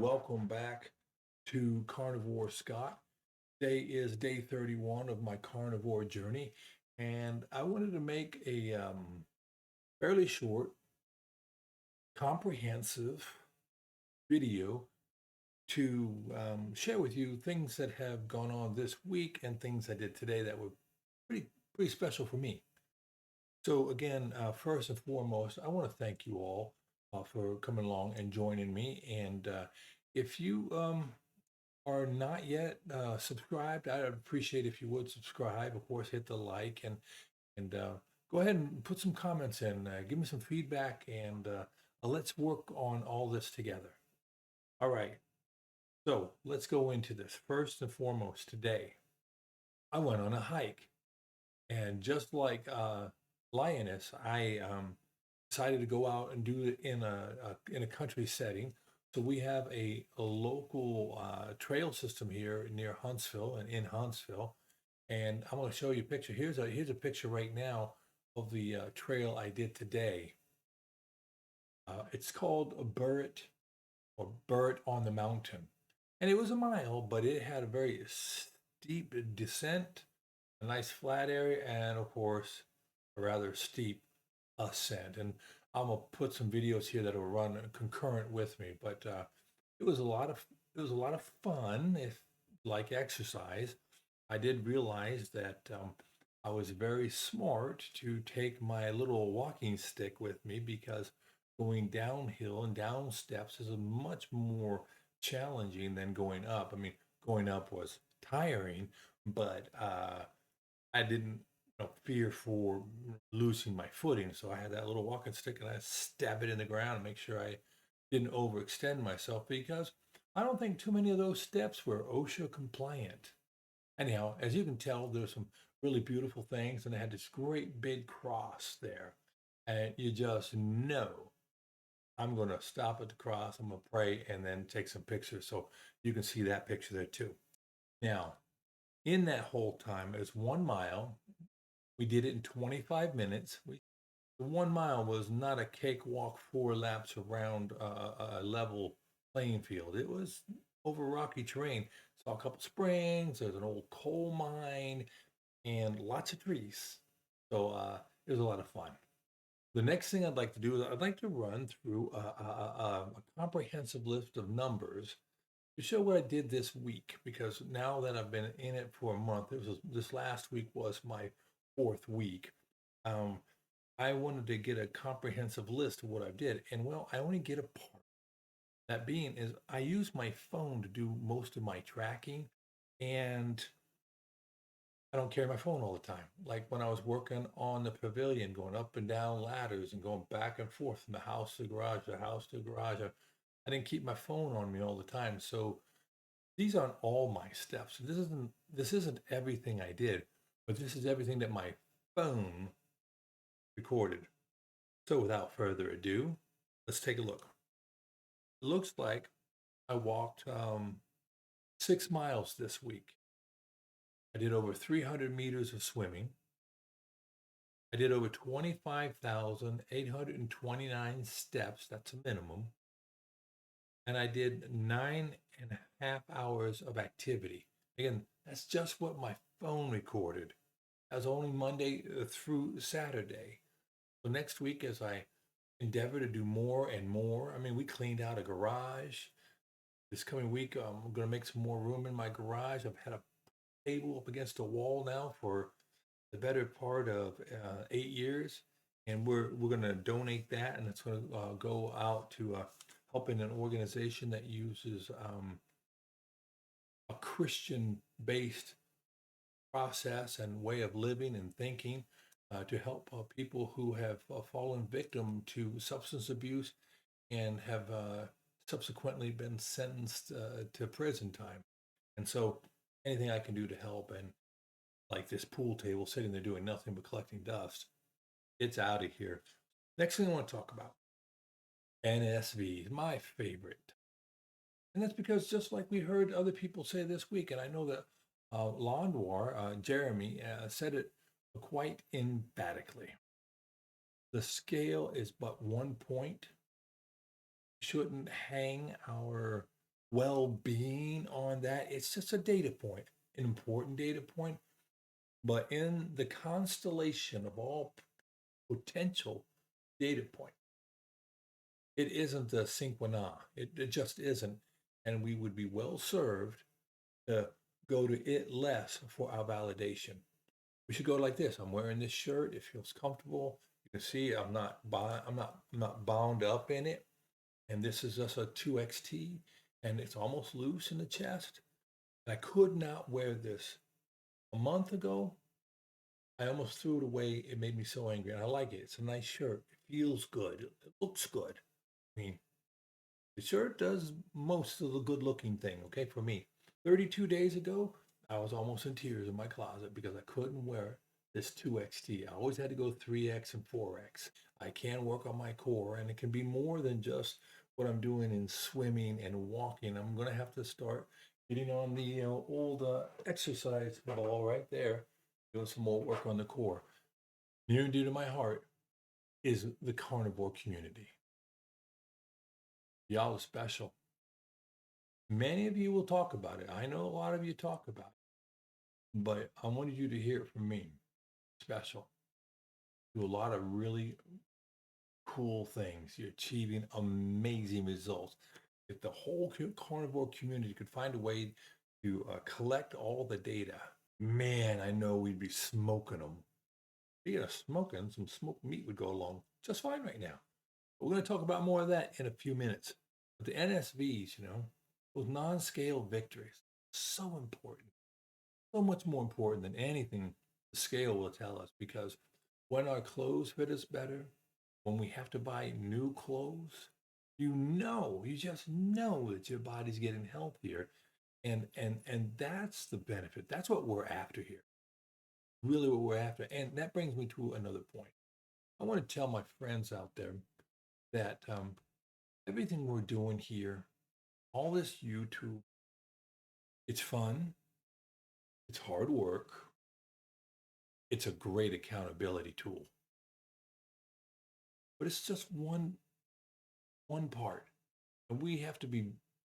welcome back to Carnivore Scott. Today is day 31 of my carnivore journey, and I wanted to make a fairly short, comprehensive video to share with you things that have gone on this week and things I did today that were pretty special for me. So again, first and foremost, I want to thank you all for coming along and joining me. And if you are not yet subscribed, I'd appreciate if you would subscribe. Of course, hit the like and go ahead and put some comments in. Give me some feedback, and let's work on all this together. All right. So let's go into this. First and foremost, today I went on a hike, and just like Lioness, I decided to go out and do it in a country setting. So we have a local trail system here near Huntsville and in Huntsville, and I'm going to show you a picture. Here's a picture right now of the trail I did today. It's called a Burret on the Mountain, and it was a mile, but it had a very steep descent, a nice flat area, and of course a rather steep ascent. And I'm gonna put some videos here that will run concurrent with me. But it was a lot of fun. If like exercise, I did realize that I was very smart to take my little walking stick with me because going downhill and down steps is a much more challenging than going up. I mean, going up was tiring, but I didn't fear for losing my footing. So I had that little walking stick and I stab it in the ground and make sure I didn't overextend myself because I don't think too many of those steps were OSHA compliant. Anyhow, as you can tell, there's some really beautiful things, and they had this great big cross there. And you just know I'm going to stop at the cross, I'm going to pray, and then take some pictures. So you can see that picture there too. Now, in that whole time, it's 1 mile. We did it in 25 minutes. The 1 mile was not a cakewalk 4 laps around a level playing field. It was over rocky terrain. Saw a couple springs, there's an old coal mine, and lots of trees. So it was a lot of fun. The next thing I'd like to do is I'd like to run through a comprehensive list of numbers to show what I did this week, because now that I've been in it for a month, this last week was my fourth week. I wanted to get a comprehensive list of what I did, and well, I only get a part. That being is I use my phone to do most of my tracking, and I don't carry my phone all the time. Like when I was working on the pavilion, going up and down ladders and going back and forth from the house to the garage, the house to the garage, I didn't keep my phone on me all the time. So these aren't all my steps. This isn't everything I did, but this is everything that my phone recorded. So without further ado, let's take a look. It looks like I walked 6 miles this week. I did over 300 meters of swimming. I did over 25,829 steps. That's a minimum. And I did 9.5 hours of activity. Again, that's just what my phone recorded. That was only Monday through Saturday. So next week, as I endeavor to do more and more, I mean, we cleaned out a garage. This coming week, I'm going to make some more room in my garage. I've had a table up against a wall now for the better part of 8 years, and we're going to donate that, and it's going to go out to helping an organization that uses a Christian-based process and way of living and thinking to help people who have fallen victim to substance abuse and have subsequently been sentenced to prison time. And so anything I can do to help, and like this pool table sitting there doing nothing but collecting dust, it's out of here. Next thing I want to talk about, NSV, my favorite. And that's because just like we heard other people say this week, and I know that Londwar, Jeremy, said it quite emphatically. The scale is but one point. We shouldn't hang our well-being on that. It's just a data point, an important data point, but in the constellation of all potential data points, it isn't a sine qua non. It just isn't. And we would be well served to go to it less for our validation. We should go like this. I'm wearing this shirt. It feels comfortable. You can see I'm not bound up in it. And this is just a 2XT and it's almost loose in the chest. I could not wear this a month ago. I almost threw it away. It made me so angry. And I like it. It's a nice shirt. It feels good. It looks good. I mean, the shirt does most of the good looking thing, okay, for me. 32 days ago, I was almost in tears in my closet because I couldn't wear this 2XT. I always had to go 3X and 4X. I can work on my core, and it can be more than just what I'm doing in swimming and walking. I'm going to have to start getting on the old exercise ball right there, doing some more work on the core. Near and dear to my heart is the carnivore community. Y'all are special. Many of you will talk about it. I know a lot of you talk about it, but I wanted you to hear it from me. Special. Do a lot of really cool things. You're achieving amazing results. If the whole carnivore community could find a way to collect all the data, man, I know we'd be smoking them. Speaking of smoking, some smoked meat would go along just fine right now. We're going to talk about more of that in a few minutes. But the NSVs, those non-scale victories, so important. So much more important than anything the scale will tell us, because when our clothes fit us better, when we have to buy new clothes, you just know that your body's getting healthier. And that's the benefit. That's what we're after here. Really what we're after. And that brings me to another point. I want to tell my friends out there that everything we're doing here, all this YouTube, it's fun, it's hard work, it's a great accountability tool. But it's just one part. And we have to be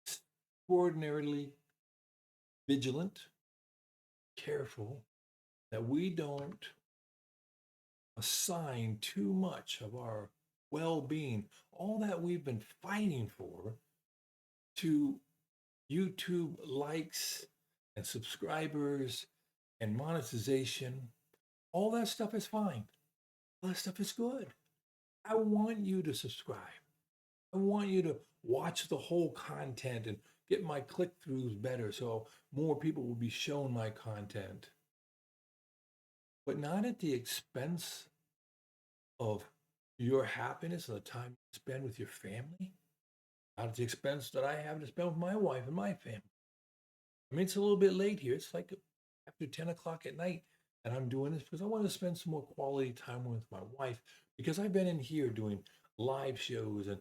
extraordinarily vigilant, careful that we don't assign too much of our well-being, all that we've been fighting for, to YouTube likes and subscribers and monetization. All that stuff is fine. All that stuff is good. I want you to subscribe. I want you to watch the whole content and get my click throughs better so more people will be shown my content. But not at the expense of your happiness and the time you spend with your family. Not at the expense that I have to spend with my wife and my family. I mean, it's a little bit late here. It's like after 10 o'clock at night. And I'm doing this because I want to spend some more quality time with my wife, because I've been in here doing live shows and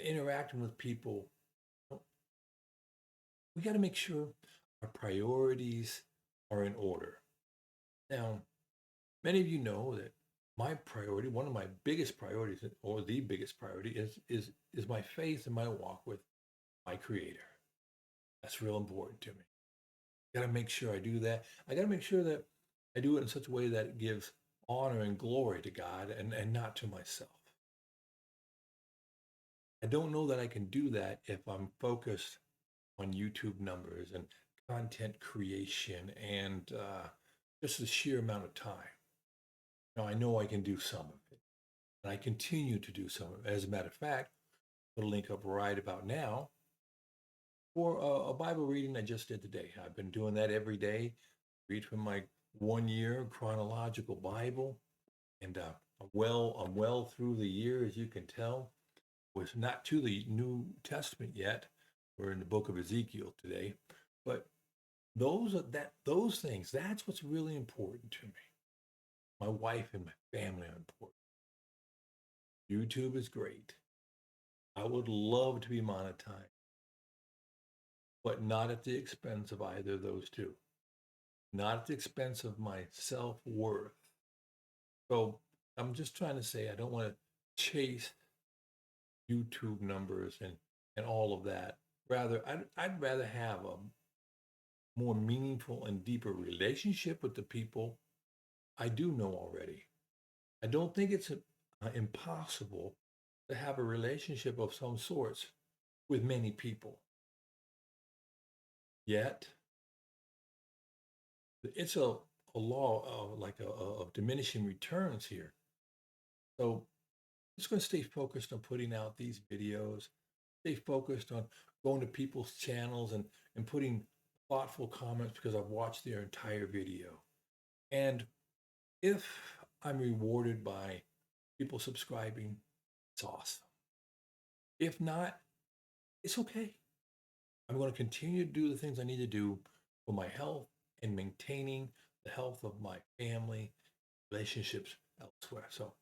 interacting with people. We got to make sure our priorities are in order. Now, many of you know that my priority, one of my biggest priorities, or the biggest priority, is my faith and my walk with my Creator. That's real important to me. Got to make sure I do that. I got to make sure that I do it in such a way that it gives honor and glory to God and not to myself. I don't know that I can do that if I'm focused on YouTube numbers and content creation and just the sheer amount of time. Now, I know I can do some of it, and I continue to do some of it. As a matter of fact, put a link up right about now for a Bible reading I just did today. I've been doing that every day, read from my 1 year chronological Bible, and I'm well through the year, as you can tell. Was not to the New Testament yet. We're in the book of Ezekiel today, but those things. That's what's really important to me. My wife and my family are important. YouTube is great. I would love to be monetized, but not at the expense of either of those two. Not at the expense of my self-worth. So I'm just trying to say I don't want to chase YouTube numbers and all of that. I'd rather have a more meaningful and deeper relationship with the people I do know already. I don't think it's impossible to have a relationship of some sorts with many people. Yet, it's a law of of diminishing returns here. So I'm just going to stay focused on putting out these videos, stay focused on going to people's channels and putting thoughtful comments because I've watched their entire video. And if I'm rewarded by people subscribing, it's awesome. If not, it's okay. I'm going to continue to do the things I need to do for my health and maintaining the health of my family, relationships elsewhere. So,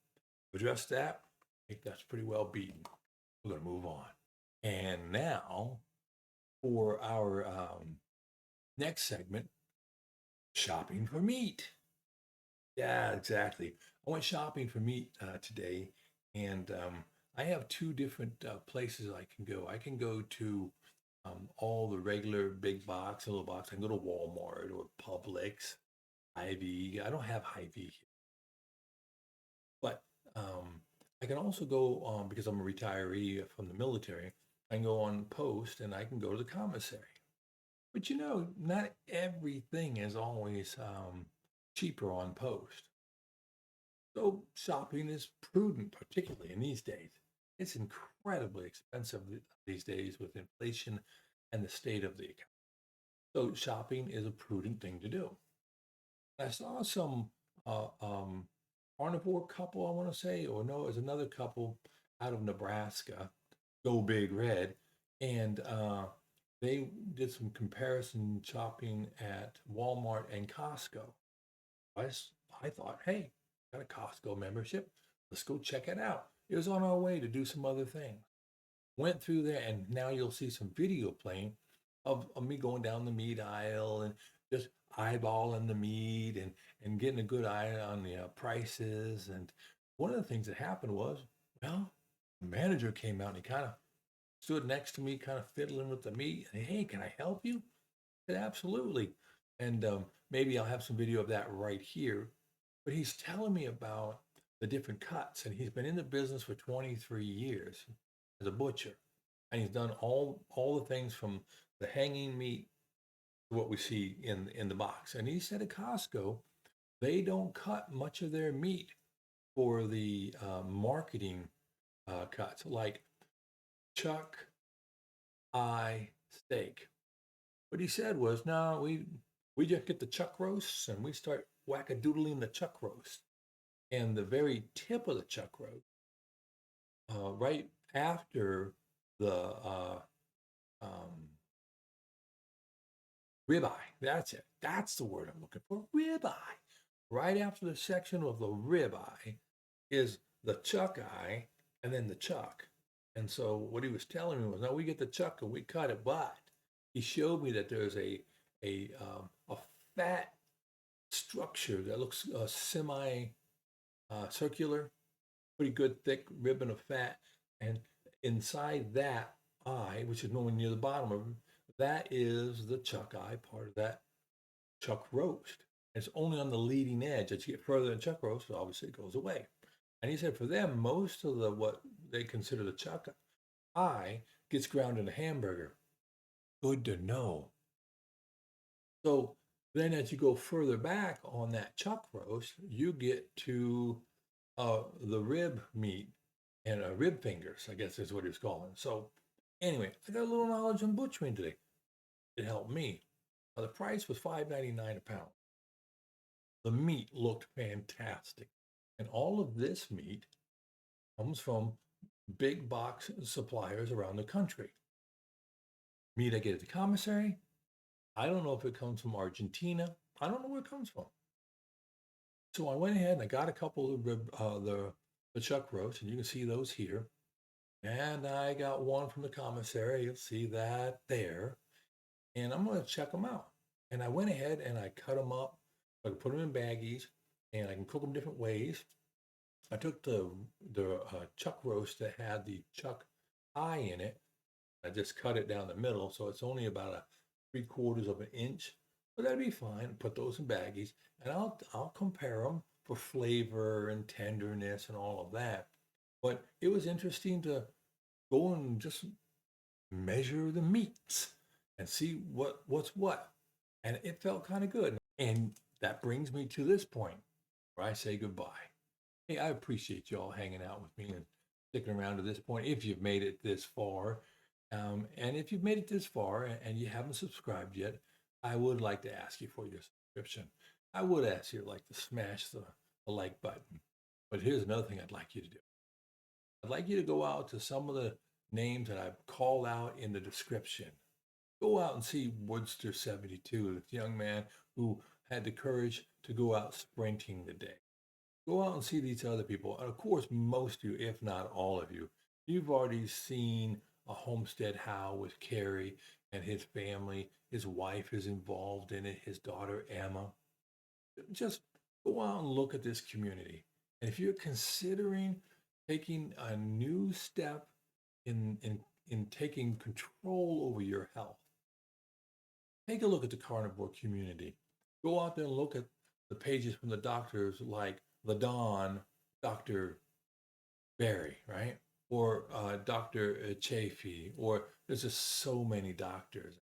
address that. I think that's pretty well beaten. We're going to move on. And now for our next segment, shopping for meat. Yeah, exactly. I went shopping for meat today, and I have two different places I can go. I can go to all the regular big box, little box. I can go to Walmart or Publix, Hy-Vee. I don't have Hy-Vee here, but um, I can also go because I'm a retiree from the military. I can go on post and I can go to the commissary. But not everything is always cheaper on post. So shopping is prudent, particularly in these days. It's incredibly expensive these days with inflation and the state of the economy. So shopping is a prudent thing to do. I saw some carnivore couple, I want to say, or no, it was another couple out of Nebraska, Go Big Red, and they did some comparison shopping at Walmart and Costco. I, I thought, hey, got a Costco membership. Let's go check it out. It was on our way to do some other things. Went through there, and now you'll see some video playing of me going down the meat aisle and just eyeballing the meat and getting a good eye on the prices. And one of the things that happened was, well, the manager came out and he kind of stood next to me, kind of fiddling with the meat. And hey, can I help you? I said, absolutely. And maybe I'll have some video of that right here. But he's telling me about the different cuts, and he's been in the business for 23 years as a butcher, and he's done all the things from the hanging meat to what we see in the box. And he said at Costco, they don't cut much of their meat for the marketing cuts, like chuck eye steak. What he said was, no, we just get the chuck roasts and we start wackadoodling the chuck roast. And the very tip of the chuck roast, right after the um, ribeye, that's it. That's the word I'm looking for, ribeye. Right after the section of the ribeye is the chuck eye and then the chuck. And so what he was telling me was, no, we get the chuck and we cut it, but he showed me that there's a fat structure that looks semi circular, pretty good thick ribbon of fat, and inside that eye, which is nowhere near the bottom of it, that is the chuck eye part of that chuck roast. It's only on the leading edge. As you get further in chuck roast, obviously it goes away. And he said for them, most of the what they consider the chuck eye gets ground in a hamburger. Good to know. So then as you go further back on that chuck roast, you get to the rib meat and rib fingers, I guess is what he was calling. So anyway, I got a little knowledge on butchering today. It helped me. The price was $5.99 a pound. The meat looked fantastic. And all of this meat comes from big box suppliers around the country. Meat I get at the commissary, I don't know if it comes from Argentina. I don't know where it comes from. So I went ahead and I got a couple of the chuck roasts, and you can see those here. And I got one from the commissary. You'll see that there. And I'm going to check them out. And I went ahead and I cut them up. I can put them in baggies, and I can cook them different ways. I took the chuck roast that had the chuck eye in it, I just cut it down the middle, so it's only about a 3/4 of an inch. But that'd be fine. Put those in baggies, and I'll compare them for flavor and tenderness and all of that. But it was interesting to go and just measure the meats and see what's what. And it felt kind of good. And that brings me to this point where I say goodbye. Hey, I appreciate y'all hanging out with me and sticking around to this point if you've made it this far. And if you've made it this far and you haven't subscribed yet, I would like to ask you for your subscription. I would ask you like to smash the like button. But here's another thing I'd like you to do. I'd like you to go out to some of the names that I've called out in the description. Go out and see Woodster 72, this young man who had the courage to go out sprinting the day. Go out and see these other people. And of course, most of you, if not all of you, you've already seen a homestead how with Kerry and his family. His wife is involved in it, his daughter Emma. Just go out and look at this community. And if you're considering taking a new step in taking control over your health, take a look at the carnivore community. Go out there and look at the pages from the doctors like LaDon, Dr. Barry, right? Or Dr. Chafee, or there's just so many doctors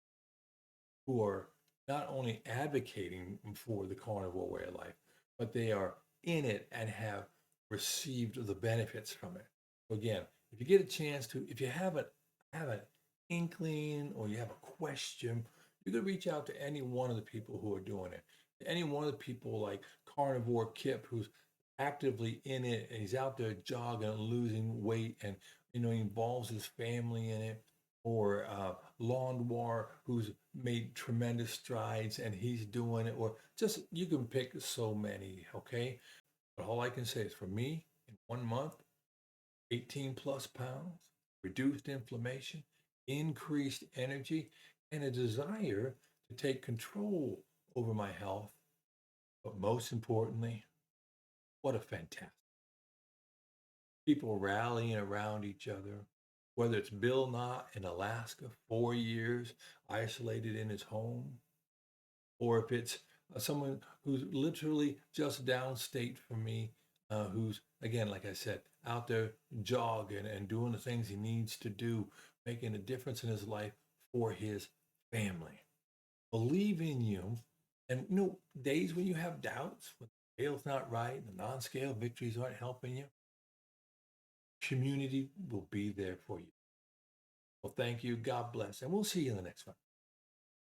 who are not only advocating for the carnivore way of life, but they are in it and have received the benefits from it. So again, if you get a chance to, if you have an inkling or you have a question, you could reach out to any one of the people who are doing it. Any one of the people like Carnivore Kip, who's actively in it and he's out there jogging and losing weight and he involves his family in it, or Lawn Noir, who's made tremendous strides and he's doing it, or just you can pick so many, okay? But all I can say is for me, in 1 month, 18 plus pounds, reduced inflammation, increased energy, and a desire to take control over my health. But most importantly, what a fantastic people rallying around each other. Whether it's Bill Knott in Alaska, 4 years isolated in his home, or if it's someone who's literally just downstate from me, who's, again, like I said, out there jogging and doing the things he needs to do, making a difference in his life for his family. Believe in you. And days when you have doubts, when the scale's not right, the non-scale victories aren't helping you, community will be there for you. Well, thank you. God bless. And we'll see you in the next one.